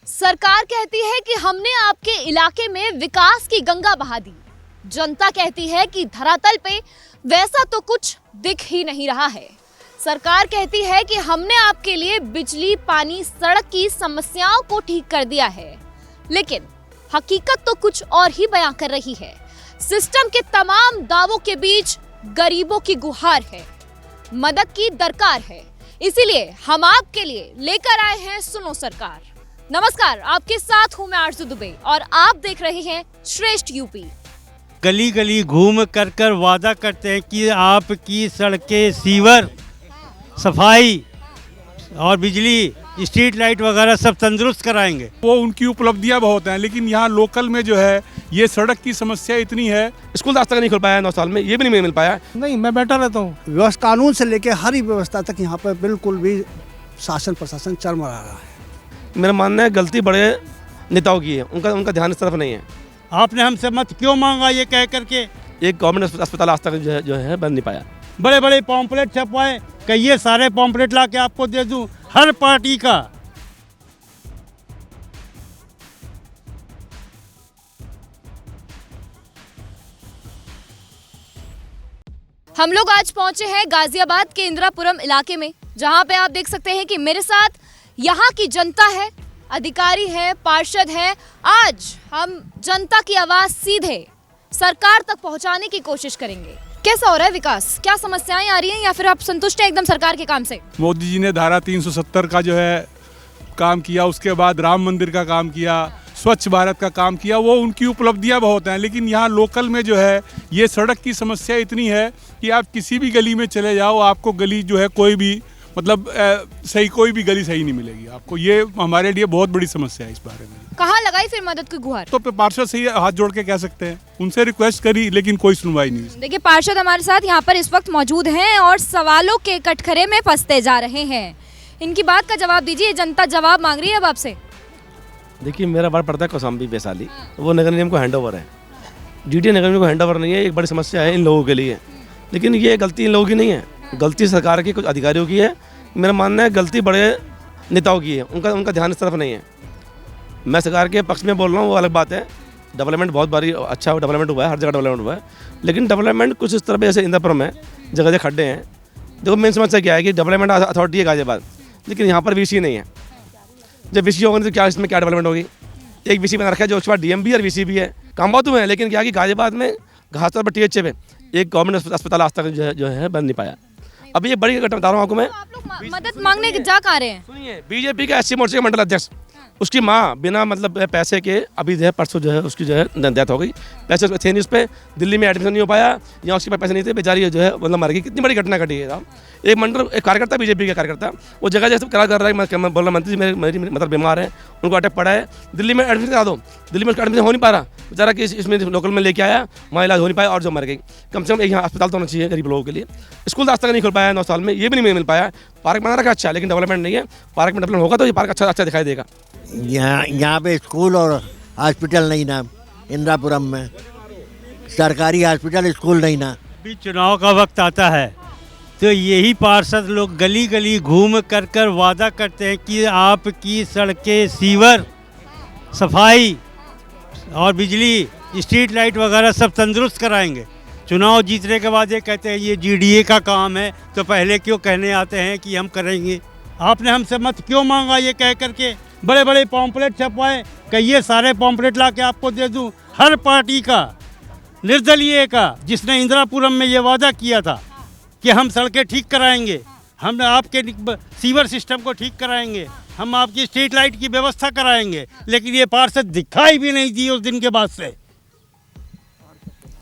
सरकार कहती है कि हमने आपके इलाके में विकास की गंगा बहा दी। जनता कहती है कि धरातल पे वैसा तो कुछ दिख ही नहीं रहा है। सरकार कहती है कि हमने आपके लिए बिजली, पानी, सड़क की समस्याओं को ठीक कर दिया है, लेकिन हकीकत तो कुछ और ही बयां कर रही है। सिस्टम के तमाम दावों के बीच गरीबों की गुहार है, मदद की दरकार है। इसीलिए हम आपके लिए लेकर आए हैं सुनो सरकार। नमस्कार, आपके साथ हूं मैं आरजू दुबे और आप देख रहे हैं श्रेष्ठ यूपी। गली गली घूम कर वादा करते हैं कि आपकी सड़कें, सीवर, सफाई और बिजली, स्ट्रीट लाइट वगैरह सब तंदुरुस्त कराएंगे। वो उनकी उपलब्धियां बहुत हैं, लेकिन यहाँ लोकल में जो है ये सड़क की समस्या इतनी है। स्कूल आज तक नहीं खुल पाया 9 साल में, ये भी नहीं मिल पाया। नहीं, मैं बैठा रहता हूँ। व्यवस्था कानून से लेके हर व्यवस्था तक यहाँ पर बिल्कुल भी शासन प्रशासन चरमरा रहा है। मेरा मानना है गलती बड़े नेताओं की है, उनका ध्यान इस तरफ नहीं है। आपने हमसे मत क्यों मांगा ये कह करके? एक गवर्नमेंट अस्पताल आज तक जो है बन नहीं पाया। बड़े बड़े पॉम्पलेट छपवाए कि ये सारे पॉम्पलेट ला के आपको दे दूं, हर पार्टी का। हम लोग आज पहुंचे हैं गाजियाबाद के इंदिरापुरम इलाके में, जहां पे आप देख सकते हैं कि मेरे साथ यहाँ की जनता है, अधिकारी है, पार्षद है। आज हम जनता की आवाज सीधे सरकार तक पहुंचाने की कोशिश करेंगे। कैसा हो रहा है विकास? क्या समस्याएं आ रही हैं या फिर आप संतुष्ट हैं एकदम सरकार के काम से? मोदी जी ने धारा 370 का जो है काम किया, उसके बाद राम मंदिर का काम किया, स्वच्छ भारत का काम किया। वो उनकी उपलब्धियां बहुत हैं, लेकिन यहाँ लोकल में जो है ये सड़क की समस्या इतनी है कि आप किसी भी गली में चले जाओ, आपको गली जो है कोई भी सही कोई भी गली सही नहीं मिलेगी आपको। ये हमारे लिए बहुत बड़ी समस्या है। इस बारे में कहाँ लगाई फिर मदद की गुहार? तो पार्षद से ही हाथ जोड़ के कह सकते हैं, उनसे रिक्वेस्ट करी लेकिन कोई सुनवाई नहीं। देखिए, पार्षद हमारे साथ यहाँ पर इस वक्त मौजूद हैं और सवालों के कटघरे में फंसते जा रहे हैं। इनकी बात का जवाब दीजिए, जनता जवाब मांग रही है अब आपसे। देखिए, मेरा बार पड़ता है कौशाम्बी वैशाली, वो नगर निगम को हैंड ओवर है। डीटी नगर निगम को हैंड ओवर नहीं है। एक बड़ी समस्या है इन लोगों के लिए, लेकिन ये गलती इन लोगों की नहीं है, गलती सरकार के कुछ अधिकारियों की है। मेरा मानना है गलती बड़े नेताओं की है, उनका ध्यान इस तरफ नहीं है। मैं सरकार के पक्ष में बोल रहा हूँ, वो अलग बात है। डेवलपमेंट बहुत बारी अच्छा डेवलपमेंट हुआ है, हर जगह डेवलपमेंट हुआ है, लेकिन डेवलपमेंट कुछ इस तरह पे, जैसे इंदिरापुरम है, जगह जगह खड्डे हैं। देखो, मेन समस्या क्या है कि डेवलपमेंट अथॉरिटी है गाजियाबाद, लेकिन यहाँ पर वीसी नहीं है। जब वीसी होगा तो क्या इसमें क्या डेवलपमेंट होगी? एक वीसी बना रखा है जो उसके बाद डीएम भी और वीसी भी है। काम बहुत हुए हैं, लेकिन क्या कि गाजियाबाद में खासतौर पर टीएचए पे एक गवर्नमेंट अस्पताल आज तक जो है बन नहीं पाया। अभी ये बड़ी घटना बता रहा हूँ आपको मैं। आप लोग मदद मांगने जा कहाँ रहे हैं? सुनिए, बीजेपी के एससी मोर्चे के मंडल अध्यक्ष, उसकी माँ बिना पैसे के अभी जो है परसों जो है उसकी जो है डेथ हो गई। पैसे थे नहीं उस पर, दिल्ली में एडमिशन नहीं हो पाया, यहाँ उसके पास पैसे नहीं थे, बेचारी जो है मर गई। कितनी बड़ी घटना घटी है साहब। एक मंडल, एक कार्यकर्ता, बीजेपी का कार्यकर्ता, वो जगह जैसे करा कर रहा है, मैं बोल रहा मंत्री जी मेरी बीमार है, उनको अटैक पड़ा है, दिल्ली में एडमिशन करा दो। दिल्ली में उसका एडमिशन हो नहीं पा रहा, बेचारा कि इसमें लोकल में लेके आया, वहाँ इलाज हो नहीं पाया और जो मर गई। कम से कम एक यहाँ अस्पताल तो होना चाहिए गरीब लोगों के लिए। स्कूल आज तक नहीं खुल पाया 9 साल में, ये भी नहीं मिल पाया। पार्क बना रखा अच्छा, लेकिन डेवलपमेंट नहीं है। पार्क में डेवलपमेंट होगा तो ये पार्क अच्छा दिखाई देगा। यहाँ पे स्कूल और हॉस्पिटल नहीं ना, इंदिरापुरम में सरकारी हॉस्पिटल, स्कूल नहीं ना। अभी चुनाव का वक्त आता है तो यही पार्षद लोग गली गली घूम कर वादा करते हैं कि आपकी सड़कें, सीवर, सफाई और बिजली, स्ट्रीट लाइट वगैरह सब तंदुरुस्त कराएंगे। चुनाव जीतने के बाद ये कहते हैं ये जीडीए का काम है, तो पहले क्यों कहने आते हैं कि हम करेंगे? आपने हमसे मत क्यों मांगा ये कह करके? बड़े बड़े पॉम्पलेट छपवाए कि ये सारे पॉम्पलेट ला के आपको दे दूं, हर पार्टी का, निर्दलीय का, जिसने इंदिरापुरम में ये वादा किया था कि हम सड़कें ठीक कराएंगे, हम आपके सीवर सिस्टम को ठीक कराएंगे, हम आपकी स्ट्रीट लाइट की व्यवस्था कराएंगे, लेकिन ये पार्षद दिखाई भी नहीं दिए उस दिन के बाद से।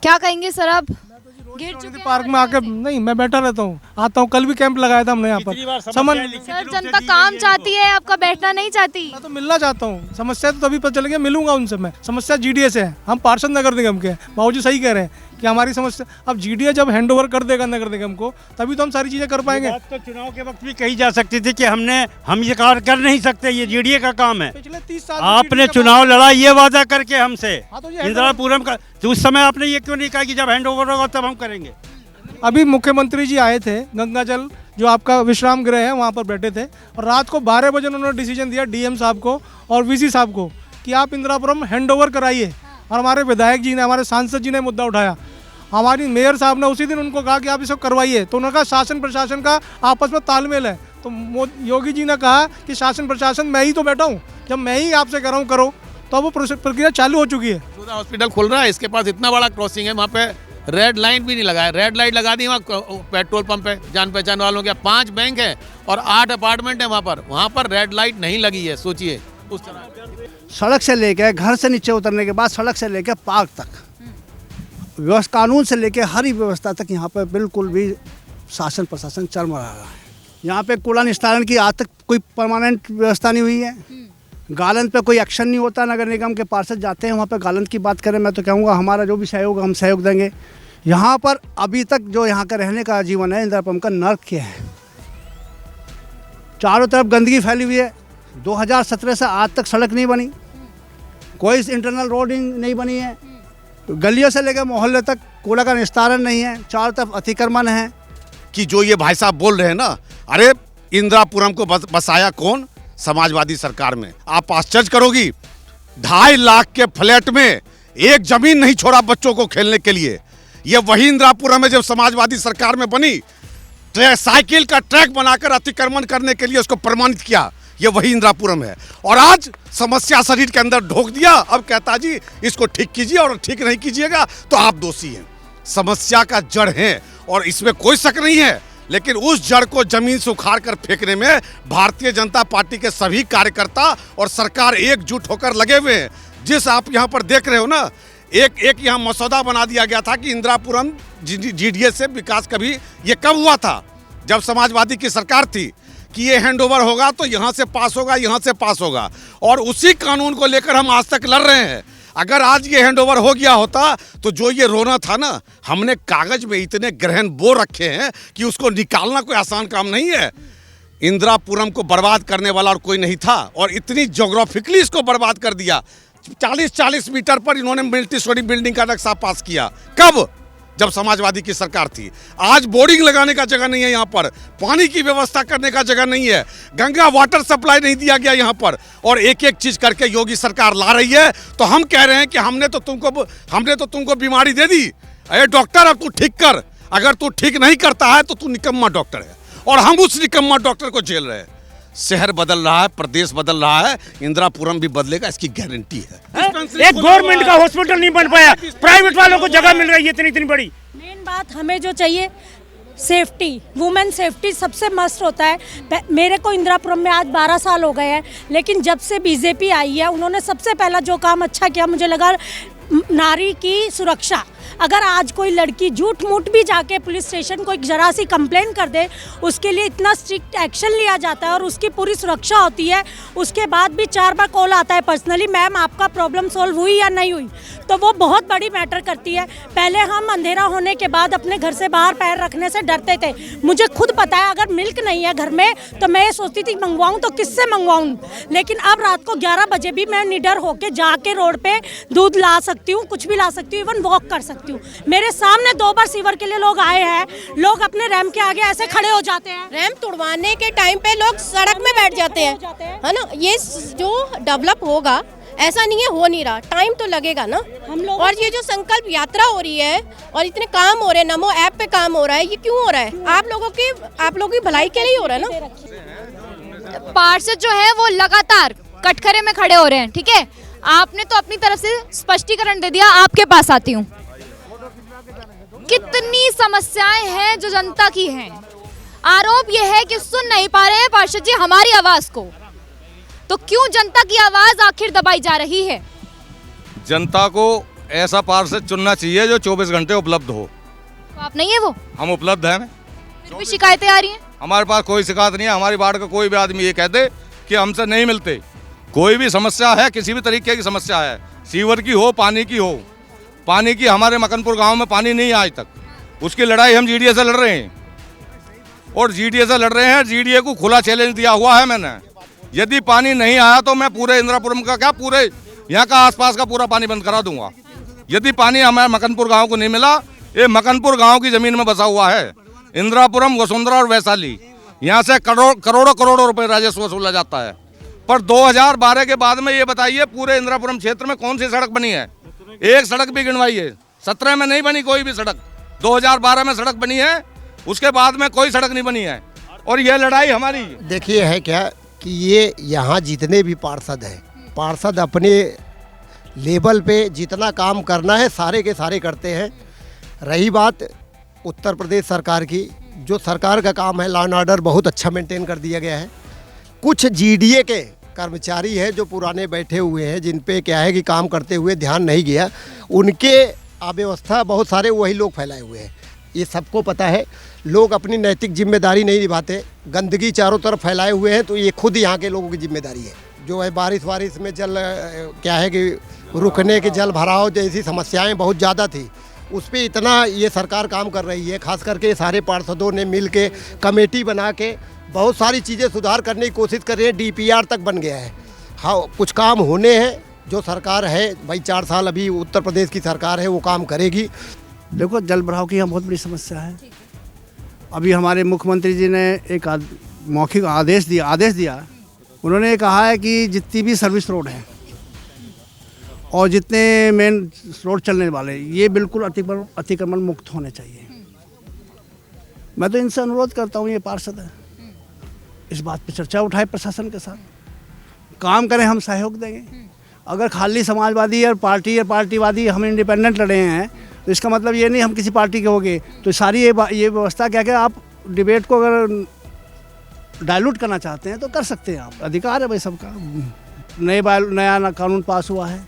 क्या कहेंगे सर आप? गिर चुके हैं पार्क में आके नहीं, मैं बैठा रहता हूँ, आता हूँ। कल भी कैंप लगाया था हमने यहाँ पर। सर, जनता काम चाहती है, आपका बैठना नहीं चाहती। मैं तो मिलना चाहता हूँ। समस्या तो तभी पता चलेगा, मिलूंगा उनसे मैं। समस्या जीडीए से है, हम पार्षद नगर निगम के। बाबूजी सही कह रहे हैं कि हमारी समस्या, अब जीडीए जब हैंड ओवर कर देगा नगर निगम को, तभी तो हम सारी चीजें कर पाएंगे। बात तो चुनाव के वक्त भी कही जा सकती थी कि हम ये कार्य कर नहीं सकते, ये जीडीए का काम है। पिछले 30 साल आपने चुनाव लड़ा ये वादा करके हमसे, हाँ, तो ये इंदिरापुरम का, तो उस समय आपने ये क्यों नहीं कहा कि जब हैंड ओवर होगा तब हम करेंगे? अभी मुख्यमंत्री जी आए थे, गंगा जल जो आपका विश्राम गृह है वहाँ पर बैठे थे और रात को 12 बजे उन्होंने डिसीजन दिया डीएम साहब को और वीसी साहब को कि आप इंदिरापुरम हैंड ओवर कराइए। और हमारे विधायक जी ने, हमारे सांसद जी ने मुद्दा उठाया, हमारी मेयर साहब ने उसी दिन उनको कहा कि आप इसको करवाइए। तो उन्होंने कहा शासन प्रशासन का आपस में तालमेल है। तो योगी जी ने कहा कि शासन प्रशासन मैं ही तो बैठा हूँ, जब मैं ही आपसे कह रहा हूँ करो, तो अब वो प्रक्रिया चालू हो चुकी है। हॉस्पिटल खुल रहा है, इसके पास इतना बड़ा क्रॉसिंग है, वहाँ पे रेड लाइट भी नहीं लगाया। रेड लाइट लगा दी वहाँ पेट्रोल पंप पे जान पहचान वालों के। 5 बैंक है और 8 अपार्टमेंट है वहाँ पर रेड लाइट नहीं लगी है। सोचिए उस तरह सड़क से लेकर घर से नीचे उतरने के बाद सड़क से लेकर पार्क तक, व्यवस्था कानून से लेकर हर व्यवस्था तक यहाँ पर बिल्कुल भी शासन प्रशासन चरमरा रहा है। यहाँ पे कूड़ा निस्तारण की आज तक कोई परमानेंट व्यवस्था नहीं हुई है। गालन पे कोई एक्शन नहीं होता। नगर निगम के पार्षद जाते हैं वहाँ पे गालन की बात करें, मैं तो कहूँगा हमारा जो भी सहयोग हम सहयोग देंगे। यहाँ पर अभी तक जो यहाँ का रहने का जीवन है इंदिरापुरम का नर्क है। चारों तरफ गंदगी फैली हुई है। 2017 से आज तक सड़क नहीं बनी, कोई इंटरनल रोड नहीं बनी है, गलियों से लेकर मोहल्ले तक कूड़ा का निस्तारण नहीं है, चारों तरफ अतिक्रमण है। कि जो ये भाई साहब बोल रहे हैं ना, अरे इंदिरापुरम को बसाया कौन? समाजवादी सरकार में। आप आश्चर्य करोगी, 2.5 लाख के फ्लैट में एक जमीन नहीं छोड़ा बच्चों को खेलने के लिए। ये वही इंदिरापुरम है जब समाजवादी सरकार में बनी। साइकिल का ट्रैक बनाकर अतिक्रमण करने के लिए उसको प्रमाणित किया। ये वही इंदिरापुरम है। और आज समस्या शरीर के अंदर ढोक दिया। अब कहता जी इसको ठीक कीजिए और ठीक नहीं कीजिएगा तो आप दोषी हैं। समस्या का जड़ है और इसमें कोई शक नहीं है, लेकिन उस जड़ को जमीन से उखाड़ कर फेंकने में भारतीय जनता पार्टी के सभी कार्यकर्ता और सरकार एकजुट होकर लगे हुए हैं। जिस आप यहाँ पर देख रहे हो ना, एक यहाँ मसौदा बना दिया गया था कि इंदिरापुरम जीडीएस से विकास कभी ये कब हुआ था? जब समाजवादी की सरकार थी कि ये हैंडओवर होगा तो यहाँ से पास होगा, यहाँ से पास होगा, और उसी कानून को लेकर हम आज तक लड़ रहे हैं। अगर आज ये हैंडओवर हो गया होता तो जो ये रोना था ना, हमने कागज में इतने ग्रहण बो रखे हैं कि उसको निकालना कोई आसान काम नहीं है। इंदिरापुरम को बर्बाद करने वाला और कोई नहीं था, और इतनी ज्योग्राफिकली इसको बर्बाद कर दिया। 40-40 मीटर पर इन्होंने मल्टी स्टोरी बिल्डिंग का नक्शा पास किया। कब? जब समाजवादी की सरकार थी। आज बोर्डिंग लगाने का जगह नहीं है, यहाँ पर पानी की व्यवस्था करने का जगह नहीं है, गंगा वाटर सप्लाई नहीं दिया गया यहाँ पर, और एक एक चीज करके योगी सरकार ला रही है। तो हम कह रहे हैं कि हमने तो तुमको बीमारी दे दी, अरे डॉक्टर अब तू ठीक कर। अगर तू ठीक नहीं करता है तो तू निकम्मा डॉक्टर है, और हम उस निकम्मा डॉक्टर को झेल रहे हैं। शहर बदल रहा है, प्रदेश बदल रहा है, इंदिरापुरम भी बदलेगा, इसकी गारंटी है। एक गवर्नमेंट का हॉस्पिटल नहीं बन पाया, प्राइवेट वालों को जगह मिल रही है इतनी बड़ी। मेन बात हमें जो चाहिए सेफ्टी, वुमेन सेफ्टी सबसे मस्ट होता है। मेरे को इंदिरापुरम में आज 12 साल हो गए हैं, लेकिन जब से बीजेपी आई है उन्होंने सबसे पहला जो काम अच्छा किया मुझे लगा, नारी की सुरक्षा। अगर आज कोई लड़की झूठ मूठ भी जाके पुलिस स्टेशन को एक जरा सी कंप्लेन कर दे, उसके लिए इतना स्ट्रिक्ट एक्शन लिया जाता है और उसकी पूरी सुरक्षा होती है। उसके बाद भी 4 बार कॉल आता है पर्सनली, मैम आपका प्रॉब्लम सॉल्व हुई या नहीं हुई, तो वो बहुत बड़ी मैटर करती है। पहले हम अंधेरा होने के बाद अपने घर से बाहर पैर रखने से डरते थे। मुझे खुद पता है अगर मिल्क नहीं है घर में तो मैं ये सोचती थी मंगवाऊँ तो किससे मंगवाऊँ, लेकिन अब रात को 11 बजे भी मैं निडर होके जाके रोड पे दूध ला सकती हूँ, कुछ भी ला सकती हूँ, इवन वॉक कर सकती हूँ। मेरे सामने 2 बार सीवर के लिए लोग आए हैं, लोग अपने रैंप के आगे ऐसे खड़े हो जाते हैं। रैंप तुड़वाने के टाइम पे लोग सड़क में बैठ जाते हैं, है ना। ये जो डेवलप होगा ऐसा नहीं है, हो नहीं रहा, टाइम तो लगेगा ना हम लोग। और ये जो संकल्प यात्रा हो रही है और इतने काम हो रहे हैं, नमो ऐप पे काम हो रहा है, ये क्यों हो रहा है? आप लोगों की भलाई के लिए हो रहा है ना। पार्षद जो है वो लगातार कटघरे में खड़े हो रहे हैं, ठीक है। आपने तो अपनी तरफ से स्पष्टीकरण दे दिया, आपके पास आती हूँ। कितनी समस्याएं हैं जो जनता की हैं। आरोप यह है कि सुन नहीं पा रहे हैं पार्षद जी हमारी आवाज को, तो क्यों जनता की आवाज आखिर दबाई जा रही है? जनता को ऐसा पार्षद चुनना चाहिए जो 24 घंटे उपलब्ध हो। तो आप नहीं है वो? हम उपलब्ध हैं। फिर भी शिकायतें आ रही हैं। हमारे पास कोई शिकायत नहीं है। हमारी वार्ड का कोई भी आदमी ये कह दे कि हमसे नहीं मिलते। कोई भी समस्या है, किसी भी तरीके की समस्या है, सीवर की हो, पानी की हो, पानी की, हमारे मकनपुर गांव में पानी नहीं है आज तक, उसकी लड़ाई हम जीडीए से लड़ रहे हैं, और जीडीए से लड़ रहे हैं। जीडीए को खुला चैलेंज दिया हुआ है मैंने, यदि पानी नहीं आया तो मैं पूरे इंदिरापुरम का क्या, पूरे यहाँ का आसपास का पूरा पानी बंद करा दूंगा। यदि पानी हमारे मकनपुर गांव को नहीं मिला, ये मकनपुर गांव की जमीन में बसा हुआ है, इंदिरापुरम, वसुंधरा और वैशाली, यहाँ से करोड़ों करोड़ों रुपए राजस्व वसूला जाता है। पर 2012 के बाद में ये बताइए पूरे इंदिरापुरम क्षेत्र में कौन सी सड़क बनी है? एक सड़क भी गिनवाइए। 17 में नहीं बनी कोई भी सड़क, 2012 में सड़क बनी है, उसके बाद में कोई सड़क नहीं बनी है। और ये लड़ाई हमारी, देखिए है क्या कि ये यहाँ जितने भी पार्षद हैं, पार्षद अपने लेवल पे जितना काम करना है सारे के सारे करते हैं। रही बात उत्तर प्रदेश सरकार की, जो सरकार का काम है लॉ एंड ऑर्डर बहुत अच्छा मेंटेन कर दिया गया है। कुछ जीडीए के कर्मचारी हैं जो पुराने बैठे हुए हैं, जिन पे क्या है कि काम करते हुए ध्यान नहीं गया, उनके अव्यवस्था बहुत सारे वही लोग फैलाए हुए हैं। ये सबको पता है। लोग अपनी नैतिक जिम्मेदारी नहीं निभाते, गंदगी चारों तरफ फैलाए हुए हैं, तो ये खुद यहाँ के लोगों की जिम्मेदारी है। जो है बारिश में जल क्या है कि रुकने के जल भराव जैसी समस्याएं बहुत ज़्यादा थी, उस पर इतना ये सरकार काम कर रही है। खास करके सारे पार्षदों ने मिल के कमेटी बना के बहुत सारी चीज़ें सुधार करने की कोशिश कर रहे हैं। DPR तक बन गया है। हाँ, कुछ काम होने हैं। जो सरकार है भाई 4 साल अभी उत्तर प्रदेश की सरकार है, वो काम करेगी। देखो, जल भराव की यहाँ बहुत बड़ी समस्या है। अभी हमारे मुख्यमंत्री जी ने एक मौखिक आदेश दिया। उन्होंने कहा है कि जितनी भी सर्विस रोड हैं और जितने मेन रोड चलने वाले, ये बिल्कुल अतिक्रमण मुक्त होने चाहिए। मैं तो इनसे अनुरोध करता हूँ, ये पार्षद है, इस बात पे चर्चा उठाए प्रशासन के साथ, काम करें, हम सहयोग देंगे। अगर खाली समाजवादी और पार्टीवादी हम इंडिपेंडेंट लड़े हैं, तो इसका मतलब ये नहीं हम किसी पार्टी के हो गए। तो सारी ये व्यवस्था क्या आप डिबेट को अगर डाइल्यूट करना चाहते हैं तो कर सकते हैं, आप अधिकार है भाई सबका। नया कानून पास हुआ है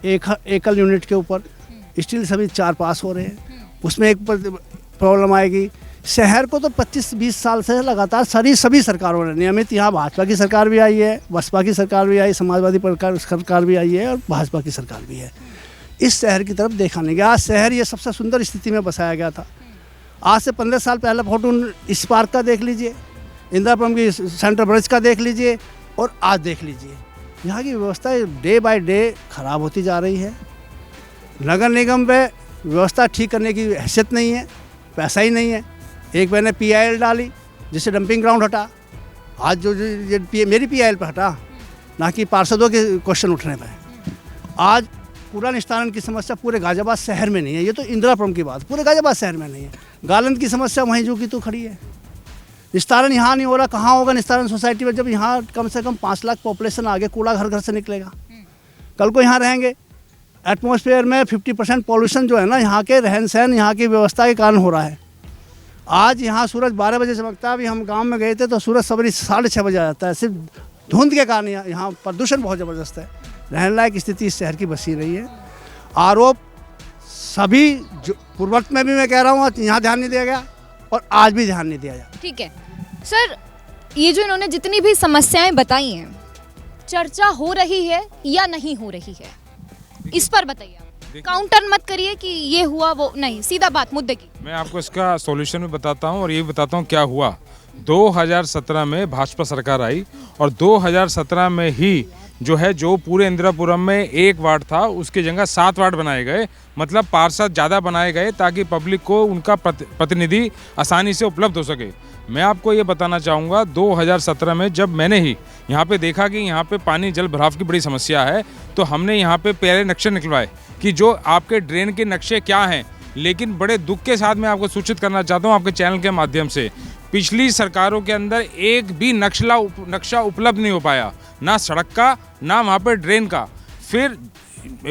एकल यूनिट के ऊपर, स्टिल सभी 4 पास हो रहे हैं। उसमें एक प्रॉब्लम आएगी। शहर को तो 25-20 साल से लगातार सभी सरकारों ने नियमित, यहाँ भाजपा की सरकार भी आई है, बसपा की सरकार भी आई, समाजवादी सरकार भी आई है और भाजपा की सरकार भी है। इस शहर की तरफ देखा नहीं गया। आज शहर ये सबसे सुंदर स्थिति में बसाया गया था। आज से 15 साल पहले फोटो इस पार्क का देख लीजिए, इंदिरापुरम की सेंट्रल ब्रिज का देख लीजिए, और आज देख लीजिए। यहाँ की व्यवस्था डे बाय डे ख़राब होती जा रही है। नगर निगम पे व्यवस्था ठीक करने की हैसियत नहीं है, पैसा ही नहीं है। एक मैंने PIL डाली जिससे डंपिंग ग्राउंड हटा, आज जो मेरी PIL पे हटा, ना कि पार्षदों के क्वेश्चन उठने पर। आज कूड़ा निस्तारण की समस्या पूरे गाजियाबाद शहर में नहीं है। ये तो इंदिरापुरम की बात, पूरे गाजियाबाद शहर में नहीं है। गालंत की समस्या वहीं जो की तो खड़ी है। निस्तारण यहाँ नहीं हो रहा, कहाँ होगा निस्तारण सोसाइटी में, जब यहाँ कम से कम 5 लाख पॉपुलेशन आगे, कूड़ा घर घर से निकलेगा। कल को यहाँ रहेंगे, एटमॉस्फेयर में 50% पॉल्यूशन जो है ना, यहाँ के रहन सहन, यहाँ की व्यवस्था के कारण हो रहा है। आज यहाँ सूरज 12 बजे चमकता है। अभी हम गांव में गए थे तो सूरज सवेरे 6:30 बजे आ जाता है, सिर्फ धुंध के कारण। यहाँ प्रदूषण बहुत ज़बरदस्त है। रहने लायक स्थिति इस शहर की बसी रही है। आरोप सभी पूर्ववर्त में भी मैं कह रहा हूँ, यहाँ ध्यान नहीं दिया गया और आज भी ध्यान नहीं दिया जाए। ठीक है सर, ये जो इन्होंने जितनी भी समस्याएं बताई हैं, चर्चा हो रही है या नहीं हो रही है, इस पर बताइए। काउंटर मत करिए कि ये हुआ वो नहीं, सीधा बात मुद्दे की। मैं आपको इसका सॉल्यूशन भी बताता हूँ और ये भी बताता हूँ क्या हुआ। 2017 में भाजपा सरकार आई और 2017 में ही जो पूरे इंदिरापुरम में 1 वार्ड था, उसकी जगह 7 वार्ड बनाए गए। मतलब पार्षद ज़्यादा बनाए गए ताकि पब्लिक को उनका प्रतिनिधि आसानी से उपलब्ध हो सके। मैं आपको ये बताना चाहूँगा, 2017 में जब मैंने ही यहाँ पे देखा कि यहाँ पे पानी जल भराव की बड़ी समस्या है, तो हमने यहाँ पे प्यारे नक्शे निकलवाए कि जो आपके ड्रेन के नक्शे क्या हैं। लेकिन बड़े दुख के साथ मैं आपको सूचित करना चाहता हूँ आपके चैनल के माध्यम से, पिछली सरकारों के अंदर एक भी नक्शा उपलब्ध नहीं हो पाया, ना सड़क का ना वहाँ पे ड्रेन का। फिर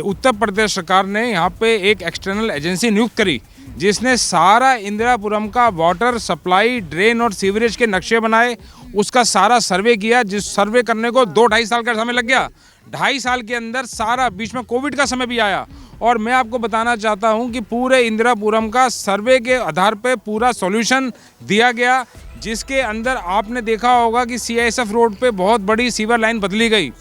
उत्तर प्रदेश सरकार ने यहाँ पे एक एक्सटर्नल एजेंसी नियुक्त करी जिसने सारा इंदिरापुरम का वाटर सप्लाई, ड्रेन और सीवरेज के नक्शे बनाए, उसका सारा सर्वे किया, जिस सर्वे करने को 2-2.5 साल का समय लग गया। 2.5 साल के अंदर सारा, बीच में कोविड का समय भी आया। और मैं आपको बताना चाहता हूं कि पूरे इंदिरापुरम का सर्वे के आधार पे पूरा सॉल्यूशन दिया गया, जिसके अंदर आपने देखा होगा कि CISF रोड पे बहुत बड़ी सीवर लाइन बदली गई,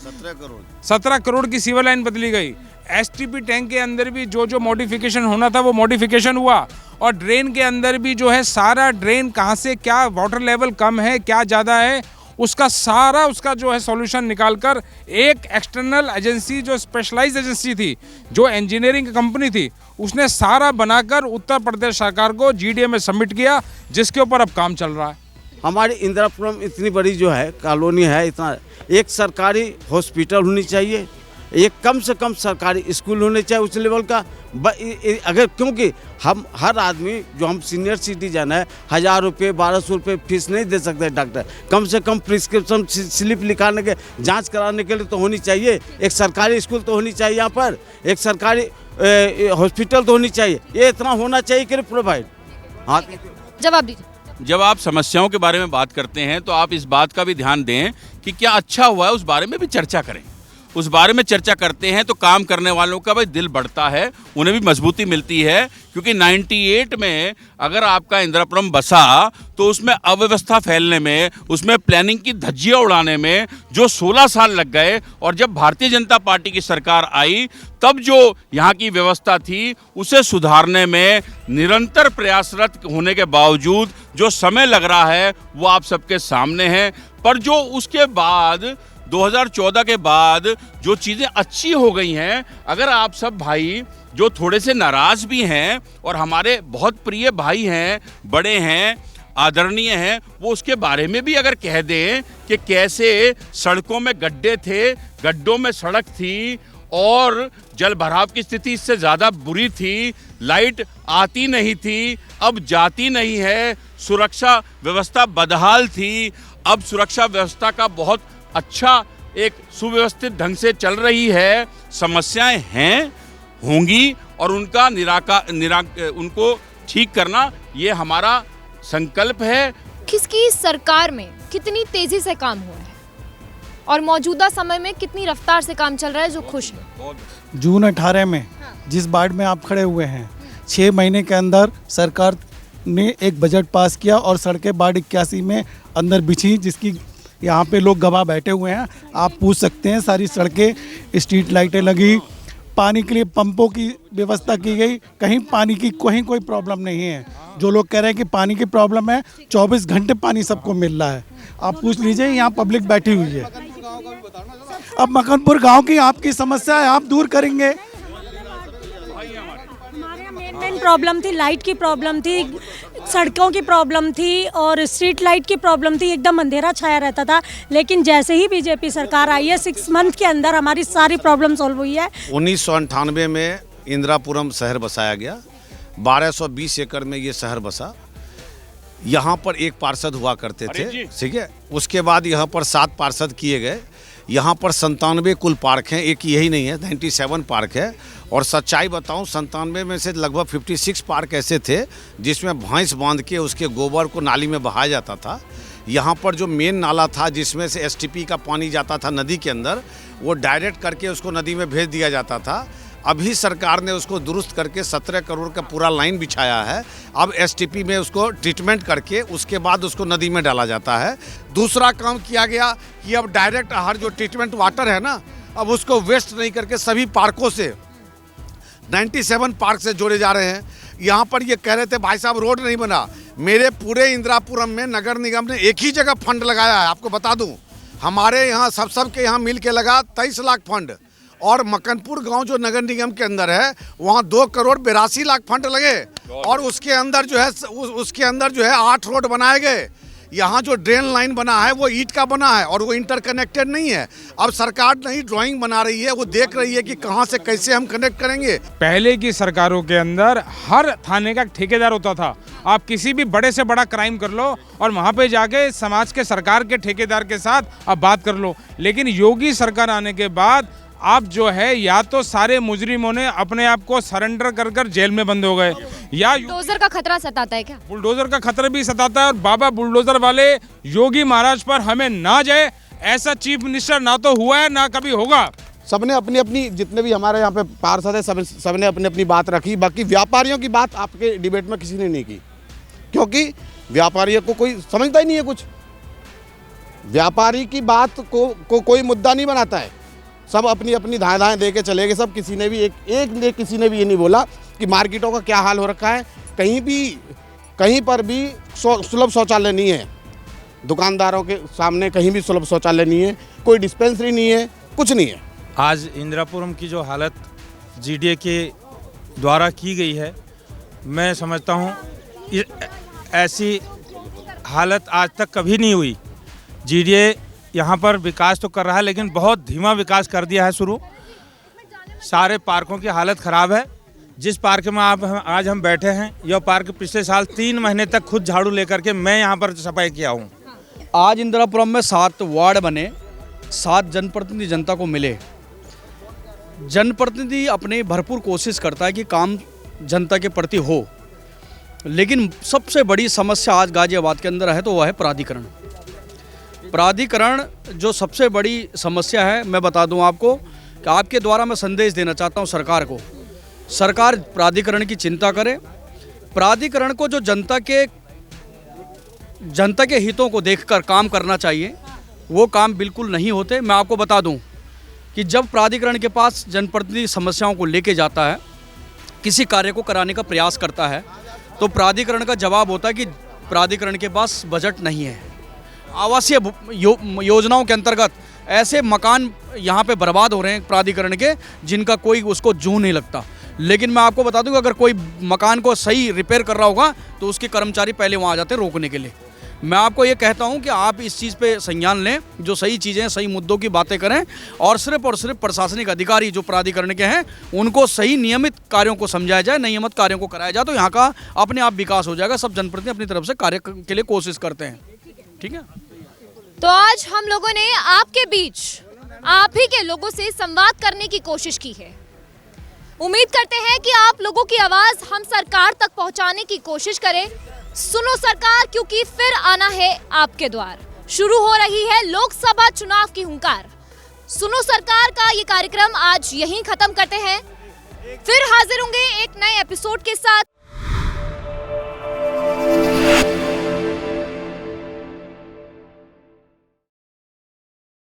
17 करोड़ की सीवर लाइन बदली गई। STP टैंक के अंदर भी जो मॉडिफिकेशन होना था वो मॉडिफिकेशन हुआ। और ड्रेन के अंदर भी सारा ड्रेन कहाँ से क्या वाटर लेवल कम है क्या ज़्यादा है, उसका सॉल्यूशन निकालकर एक एक्सटर्नल एजेंसी, जो स्पेशलाइज्ड एजेंसी थी, जो इंजीनियरिंग कंपनी थी, उसने सारा बनाकर उत्तर प्रदेश सरकार को जीडीए में सबमिट किया, जिसके ऊपर अब काम चल रहा है। हमारी इंदिरापुरम इतनी बड़ी जो है कॉलोनी है, इतना एक सरकारी हॉस्पिटल होनी चाहिए, एक कम से कम सरकारी स्कूल होने चाहिए उस लेवल का। अगर क्योंकि हम हर आदमी जो हम सीनियर सिटीजन है 1000 रुपये 1200 रुपये फीस नहीं दे सकते डॉक्टर, कम से कम प्रिस्क्रिप्शन स्लिप निकालने के जांच कराने के लिए तो होनी चाहिए। एक सरकारी स्कूल तो होनी चाहिए, यहाँ पर एक सरकारी हॉस्पिटल तो होनी चाहिए। ये इतना होना चाहिए कि प्रोवाइड। हाँ, जवाब दीजिए। जब आप समस्याओं के बारे में बात करते हैं तो आप इस बात का भी ध्यान दें कि क्या अच्छा हुआ है, उस बारे में भी चर्चा करें। उस बारे में चर्चा करते हैं तो काम करने वालों का भाई दिल बढ़ता है, उन्हें भी मजबूती मिलती है। क्योंकि 98 में अगर आपका इंदिरापुरम बसा तो उसमें अव्यवस्था फैलने में, उसमें प्लानिंग की धज्जियां उड़ाने में जो 16 साल लग गए, और जब भारतीय जनता पार्टी की सरकार आई तब जो यहाँ की व्यवस्था थी उसे सुधारने में निरंतर प्रयासरत होने के बावजूद जो समय लग रहा है वो आप सबके सामने है। पर जो उसके बाद 2014 के बाद जो चीज़ें अच्छी हो गई हैं, अगर आप सब भाई जो थोड़े से नाराज भी हैं और हमारे बहुत प्रिय भाई हैं, बड़े हैं, आदरणीय हैं, वो उसके बारे में भी अगर कह दें कि कैसे सड़कों में गड्ढे थे, गड्ढों में सड़क थी और जल भराव की स्थिति इससे ज़्यादा बुरी थी, लाइट आती नहीं थी, अब जाती नहीं है, सुरक्षा व्यवस्था बदहाल थी, अब सुरक्षा व्यवस्था का बहुत अच्छा एक सुव्यवस्थित ढंग से चल रही है। समस्याएं हैं, होंगी, और उनका उनको ठीक करना ये हमारा संकल्प है। किसकी सरकार में कितनी तेजी से काम हुआ है और मौजूदा समय में कितनी रफ्तार से काम चल रहा है जो खुश है? जून 18 में जिस वार्ड में आप खड़े हुए हैं, 6 महीने के अंदर सरकार ने एक बजट पास किया और सड़कें वार्ड 81 में अंदर बिछी, जिसकी यहाँ पे लोग गवाह बैठे हुए हैं, आप पूछ सकते हैं। सारी सड़कें, स्ट्रीट लाइटें लगी, पानी के लिए पंपों की व्यवस्था की गई, कहीं पानी की कोई प्रॉब्लम नहीं है। जो लोग कह रहे हैं कि पानी की प्रॉब्लम है, 24 घंटे पानी सबको मिल रहा है, आप पूछ लीजिए, यहाँ पब्लिक बैठी हुई है। अब मकनपुर गांव की आपकी समस्या है, आप दूर करेंगे। मेन प्रॉब्लम थी, लाइट की प्रॉब्लम थी, सड़कों की प्रॉब्लम थी और स्ट्रीट लाइट की प्रॉब्लम थी, एकदम अंधेरा छाया रहता था। लेकिन जैसे ही बीजेपी सरकार आई है, 6 मंथ के अंदर हमारी सारी प्रॉब्लम सॉल्व हुई है। 1998 में इंदिरापुरम शहर बसाया गया, 1220 एकड़ में ये शहर बसा। यहाँ पर एक पार्षद हुआ करते थे, ठीक है। उसके बाद यहाँ पर 7 पार्षद किए गए। यहाँ पर 97 कुल पार्क हैं, एक यही नहीं है, 97 पार्क है। और सच्चाई बताऊं, 97 में से लगभग 56 पार्क ऐसे थे जिसमें भैंस बांध के उसके गोबर को नाली में बहाया जाता था। यहाँ पर जो मेन नाला था जिसमें से एसटीपी का पानी जाता था नदी के अंदर, वो डायरेक्ट करके उसको नदी में भेज दिया जाता था। अभी सरकार ने उसको दुरुस्त करके 17 करोड़ का पूरा लाइन बिछाया है। अब एसटीपी में उसको ट्रीटमेंट करके उसके बाद उसको नदी में डाला जाता है। दूसरा काम किया गया कि अब डायरेक्ट हर जो ट्रीटमेंट वाटर है ना, अब उसको वेस्ट नहीं करके सभी पार्कों से 97 पार्क से जोड़े जा रहे हैं। यहाँ पर ये कह रहे थे भाई साहब रोड नहीं बना, मेरे पूरे इंदिरापुरम में नगर निगम ने एक ही जगह फंड लगाया है। आपको बता दूं, हमारे यहाँ सब के यहाँ मिल के लगा 23 लाख फंड, और मकनपुर गांव जो नगर निगम के अंदर है वहाँ 2 करोड़ 82 लाख फंड लगे, और उसके अंदर जो है 8 रोड बनाए गए। यहाँ जो ड्रेन लाइन बना है वो ईंट का बना है और वो इंटरकनेक्टेड नहीं है। अब सरकार नई ड्राइंग बना रही है, वो देख रही है कि कहाँ से कैसे हम कनेक्ट करेंगे। पहले की सरकारों के अंदर हर थाने का ठेकेदार होता था। आप किसी भी बड़े से बड़ा क्राइम कर लो और वहाँ पे जाके समाज के सरकार के ठेकेदार के साथ आप बात कर लो। लेकिन योगी सरकार आने के बाद आप जो है, या तो सारे मुजरिमों ने अपने आप को सरेंडर कर कर जेल में बंद हो गए, या बुलडोजर का खतरा सताता है क्या? बुलडोजर का खतरा भी सताता है। और बाबा बुलडोजर वाले योगी महाराज पर हमें ना जाए, ऐसा चीफ मिनिस्टर ना तो हुआ है ना कभी होगा। सबने अपनी अपनी, जितने भी हमारे यहाँ पे पार्षद है, सबने अपनी अपनी बात रखी। बाकी व्यापारियों की बात आपके डिबेट में किसी ने नहीं की, क्योंकि व्यापारियों को कोई समझता ही नहीं है कुछ। व्यापारी की बात को कोई मुद्दा नहीं बनाता है, सब अपनी अपनी धाएं दे के चले गए सब। किसी ने भी किसी ने भी ये नहीं बोला कि मार्केटों का क्या हाल हो रखा है। कहीं पर भी सुलभ शौचालय नहीं है, दुकानदारों के सामने कहीं भी सुलभ शौचालय नहीं है, कोई डिस्पेंसरी नहीं है, कुछ नहीं है। आज इंदिरापुरम की जो हालत जीडीए के द्वारा की गई है, मैं समझता हूँ ऐसी हालत आज तक कभी नहीं हुई। जीडीए यहाँ पर विकास तो कर रहा है लेकिन बहुत धीमा विकास कर दिया है शुरू। सारे पार्कों की हालत ख़राब है। जिस पार्क में आज हम बैठे हैं, यह पार्क पिछले साल 3 महीने तक खुद झाड़ू लेकर के मैं यहाँ पर सफाई किया हूँ। आज इंदिरापुरम में 7 वार्ड बने, 7 जनप्रतिनिधि जनता को मिले। जनप्रतिनिधि अपनी भरपूर कोशिश करता है कि काम जनता के प्रति हो, लेकिन सबसे बड़ी समस्या आज गाजियाबाद के अंदर है तो वह है प्राधिकरण। प्राधिकरण जो सबसे बड़ी समस्या है, मैं बता दूं आपको कि आपके द्वारा मैं संदेश देना चाहता हूं सरकार को। सरकार प्राधिकरण की चिंता करे। प्राधिकरण को जो जनता के हितों को देखकर काम करना चाहिए, वो काम बिल्कुल नहीं होते। मैं आपको बता दूं कि जब प्राधिकरण के पास जनप्रतिनिधि समस्याओं को लेके जाता है, किसी कार्य को कराने का प्रयास करता है, तो प्राधिकरण का जवाब होता है कि प्राधिकरण के पास बजट नहीं है। आवासीय योजनाओं के अंतर्गत ऐसे मकान यहाँ पे बर्बाद हो रहे हैं प्राधिकरण के, जिनका कोई उसको जू नहीं लगता। लेकिन मैं आपको बता दूं कि अगर कोई मकान को सही रिपेयर कर रहा होगा तो उसके कर्मचारी पहले वहाँ आ जाते हैं रोकने के लिए। मैं आपको ये कहता हूँ कि आप इस चीज़ पे संज्ञान लें, जो सही चीज़ें, सही मुद्दों की बातें करें, और सिर्फ प्रशासनिक अधिकारी जो प्राधिकरण के हैं उनको सही नियमित कार्यों को समझाया जाए, नियमित कार्यों को कराया जाए, तो यहाँ का अपने आप विकास हो जाएगा। सब जनप्रतिनिधि अपनी तरफ से कार्य के लिए कोशिश करते हैं। ठीक है। तो आज हम लोगों ने आपके बीच आप ही के लोगों से संवाद करने की कोशिश की है। उम्मीद करते हैं कि आप लोगों की आवाज हम सरकार तक पहुंचाने की कोशिश करें। सुनो सरकार, क्योंकि फिर आना है आपके द्वार। शुरू हो रही है लोकसभा चुनाव की हुंकार। सुनो सरकार का ये कार्यक्रम आज यहीं खत्म करते हैं। फिर हाजिर होंगे एक नए एपिसोड के साथ।